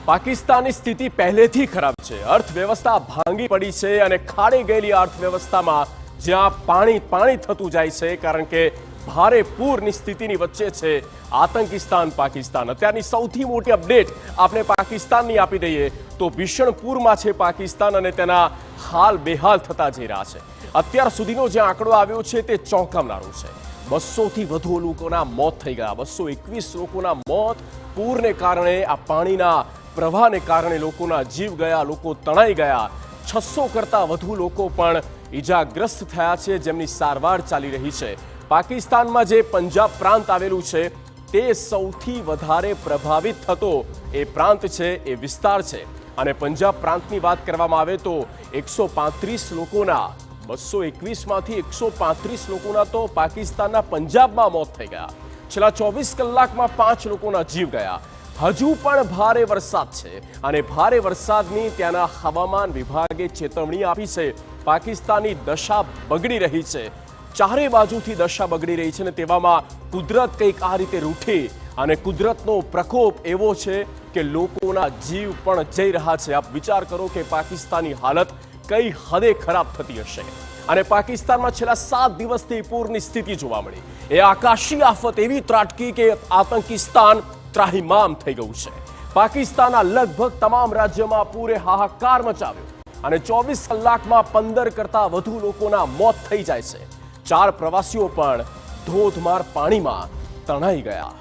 પાકિસ્તાનની સ્થિતિ પહેલેથી ખરાબ છે। અર્થવ્યવસ્થા ભાંગી પડી છે અને ખાડી ગયેલી અર્થવ્યવસ્થામાં જ્યાં પાણી થતું જાય છે કારણ કે ભારે પૂરની સ્થિતિની વચ્ચે છે આતંકિસ્તાન પાકિસ્તાન। અત્યારની સૌથી મોટી અપડેટ આપણે પાકિસ્તાનની આપી દઈએ તો ભીષણ પૂરમાં છે પાકિસ્તાન અને તેના હાલ બેહાલ થતા જઈ રહ્યા છે। અત્યાર સુધીનો જે આંકડો આવ્યો છે તે ચોંકાવનારો છે। 200થી વધુ લોકોના મોત થઈ ગયા। 221 લોકોના મોત પૂરને કારણે આ પાણીના પ્રવાહને કારણે લોકોના જીવ ગયા, લોકો તણાઈ ગયા। 600 કરતાં વધુ લોકો પણ ઈજાગ્રસ્ત થયા છે જેમની સારવાર ચાલી રહી છે। પાકિસ્તાનમાં જે પંજાબ પ્રાંત આવેલું છે તે સૌથી વધારે પ્રભાવિત થતો એ પ્રાંત છે, એ વિસ્તાર છે અને પંજાબ પ્રાંતની વાત કરવામાં આવે તો 135 લોકોના 221માંથી 135 લોકોના તો પાકિસ્તાનના પંજાબમાં મોત થઈ ગયા। છેલ્લા 24 કલાકમાં 5 લોકોના જીવ ગયા। હજુ પણ ભારે વરસાદ છે અને ભારે વરસાદની ત્યાંના હવામાન વિભાગે ચેતવણી આપી છે। પાકિસ્તાનની દશા બગડી રહી છે, ચારે બાજુથી દશા બગડી રહી છે અને તેવામાં કુદરત કંઈક આ રીતે રૂઠી અને કુદરતનો પ્રકોપ એવો છે કે લોકોના જીવ પણ જઈ રહ્યા છે। આપ વિચાર કરો કે પાકિસ્તાનની હાલત કઈ હદે ખરાબ થતી હશે અને પાકિસ્તાનમાં છેલ્લા 7 દિવસથી પૂરની સ્થિતિ જોવા મળી। એ આકાશી આફત એવી ત્રાટકી કે આતંકિસ્તાન ત્રાહિમામ થઈ ગયું છે। પાકિસ્તાનના લગભગ તમામ રાજ્યમાં પૂરે હાહાકાર મચાવ્યો અને 24 કલાકમાં 15 કરતાં વધુ લોકોના મોત થઈ જાય છે। 4 પ્રવાસીઓ પણ ધોધમાર પાણીમાં તણાઈ ગયા।